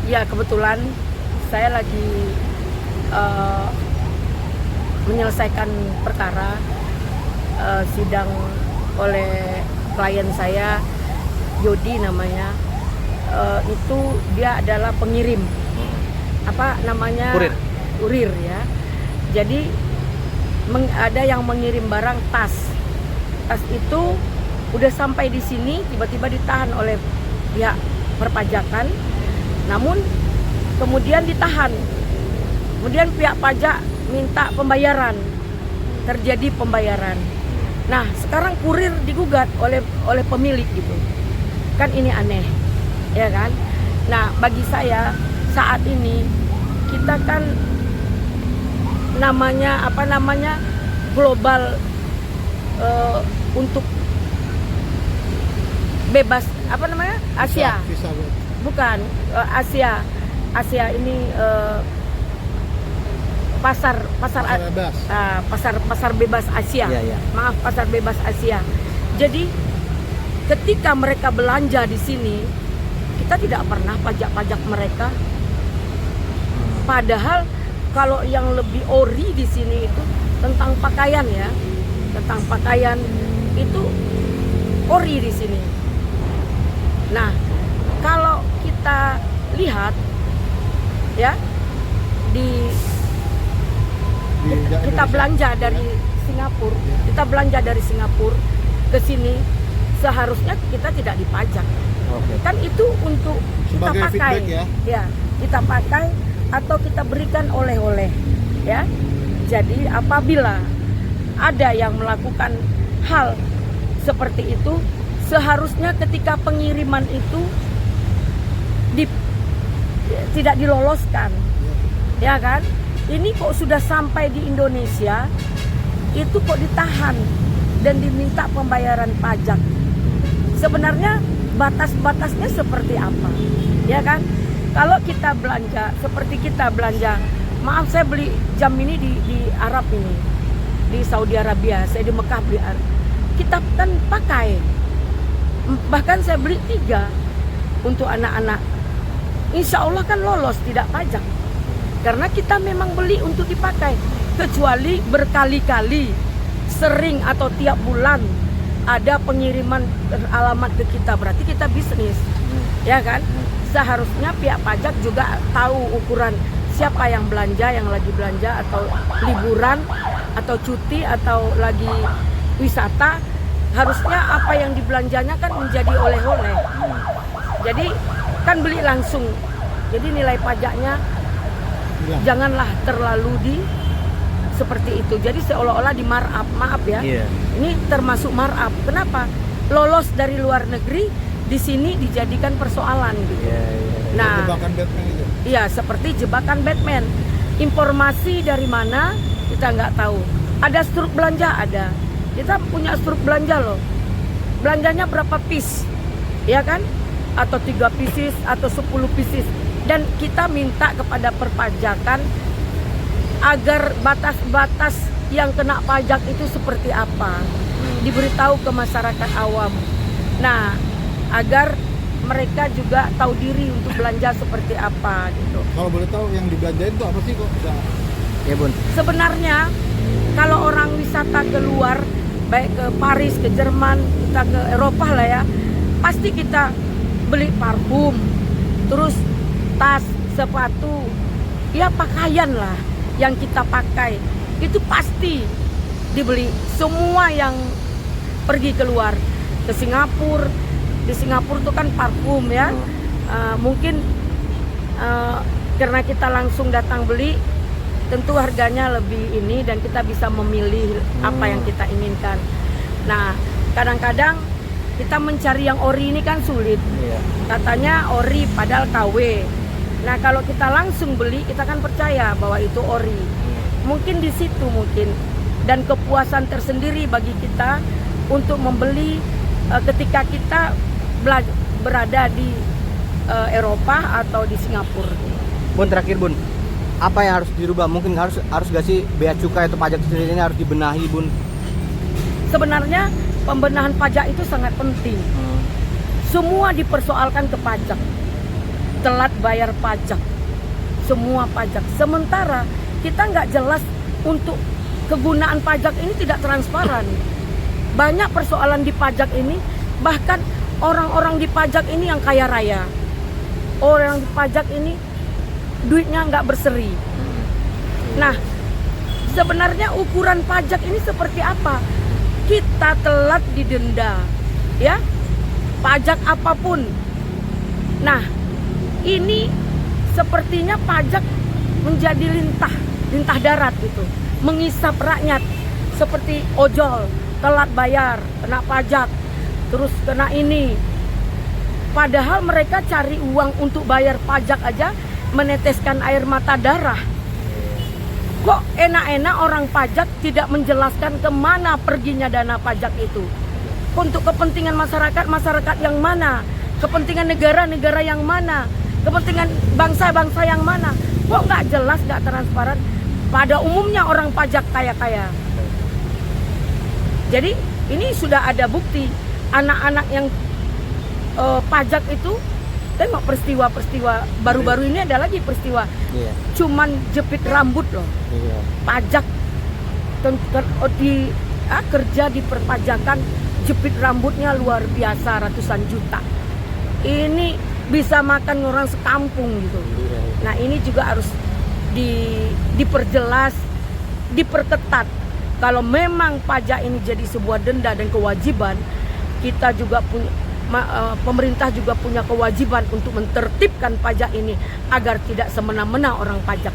Ya kebetulan saya lagi menyelesaikan perkara sidang oleh klien saya, Yodi namanya. Itu dia adalah pengirim, apa namanya, kurir ya. Jadi ada yang mengirim barang tas itu udah sampai di sini, tiba-tiba ditahan oleh pihak perpajakan, namun kemudian ditahan, kemudian pihak pajak minta pembayaran, terjadi pembayaran. Nah sekarang kurir digugat oleh pemilik gitu, kan ini aneh ya kan. Nah bagi saya saat ini kita kan namanya global, untuk bebas Asia, bukan Asia ini pasar bebas Asia. Maaf, pasar bebas Asia. Jadi ketika mereka belanja di sini, kita tidak pernah pajak mereka. Padahal kalau yang lebih ori di sini itu tentang pakaian ya, tentang pakaian itu ori di sini. Nah, kalau kita lihat ya kita belanja dari Singapura, ke sini seharusnya kita tidak dipajak. Kan itu untuk sebagai kita pakai ya, kita pakai atau kita berikan oleh-oleh ya. Jadi apabila ada yang melakukan hal seperti itu, seharusnya ketika pengiriman itu tidak diloloskan ya kan. Ini kok sudah sampai di Indonesia, itu kok ditahan dan diminta pembayaran pajak. Sebenarnya batas-batasnya seperti apa ya kan. Kalau kita belanja seperti kita belanja, maaf saya beli jam ini di Arab ini, di Saudi Arabia, saya di Mekah beli, kita kan pakai, bahkan saya beli 3 untuk anak-anak, insya Allah kan lolos tidak pajak, karena kita memang beli untuk dipakai. Kecuali berkali-kali, sering atau tiap bulan ada pengiriman alamat ke kita, berarti kita bisnis ya kan. Seharusnya pihak pajak juga tahu ukuran siapa yang belanja, yang lagi belanja atau liburan atau cuti atau lagi wisata. Harusnya apa yang dibelanjanya kan menjadi oleh-oleh. Jadi kan beli langsung, jadi nilai pajaknya janganlah terlalu seperti itu. Jadi seolah-olah di markup, maaf ya. Ini termasuk markup. Kenapa? Lolos dari luar negeri, di sini dijadikan persoalan gitu. Nah, jebakan Batman itu. Iya, seperti jebakan Batman. Informasi dari mana kita nggak tahu. Ada struk belanja, ada. Kita punya struk belanja loh. Belanjanya berapa piece, ya kan? Atau 3 pieces atau 10 pieces. Dan kita minta kepada perpajakan agar batas-batas yang kena pajak itu seperti apa, diberitahu ke masyarakat awam. Nah, agar mereka juga tahu diri untuk belanja seperti apa gitu. Kalau boleh tahu yang dibelanjain itu apa sih kok bisa? Ya Bun. Sebenarnya kalau orang wisata keluar, baik ke Paris, ke Jerman, kita ke Eropa lah ya, pasti kita beli parfum, terus tas, sepatu, ya pakaian lah yang kita pakai itu pasti dibeli. Semua yang pergi keluar ke Singapura, di Singapura itu kan parfum ya, mungkin karena kita langsung datang beli, tentu harganya lebih ini dan kita bisa memilih apa yang kita inginkan. Nah kadang-kadang kita mencari yang ori ini kan sulit, katanya ori padahal KW. Nah kalau kita langsung beli, kita kan percaya bahwa itu ori. Mungkin di situ dan kepuasan tersendiri bagi kita untuk membeli ketika kita berada di Eropa atau di Singapura. Bun, terakhir Bun, apa yang harus dirubah? Mungkin harus gak sih bea cukai atau pajak sendiri ini harus dibenahi Bun? Sebenarnya pembenahan pajak itu sangat penting. Semua dipersoalkan ke pajak. telat bayar pajak, semua pajak. Sementara kita nggak jelas untuk kegunaan pajak ini tidak transparan. Banyak persoalan di pajak ini, bahkan orang-orang di pajak ini yang kaya raya. Orang di pajak ini duitnya nggak berseri. Nah, sebenarnya ukuran pajak ini seperti apa? Kita telat didenda, ya, pajak apapun. Nah, ini sepertinya pajak menjadi lintah darat gitu, mengisap rakyat seperti ojol, telat bayar, kena pajak, terus kena ini. Padahal mereka cari uang untuk bayar pajak aja meneteskan air mata darah. Kok enak-enak orang pajak tidak menjelaskan kemana perginya dana pajak itu? Untuk kepentingan masyarakat yang mana? Kepentingan negara yang mana? Kepentingan bangsa yang mana? Kok nggak jelas, nggak transparan? Pada umumnya orang pajak kaya-kaya. Jadi ini sudah ada bukti anak-anak yang pajak itu. Tengok peristiwa baru-baru ini ada lagi peristiwa. Cuman jepit rambut loh. Pajak kerja di perpajakan, jepit rambutnya luar biasa, ratusan juta. Ini bisa makan orang sekampung gitu. Nah, ini juga harus diperjelas, diperketat. Kalau memang pajak ini jadi sebuah denda dan kewajiban, kita juga punya, pemerintah juga punya kewajiban untuk mentertibkan pajak ini agar tidak semena-mena orang pajak.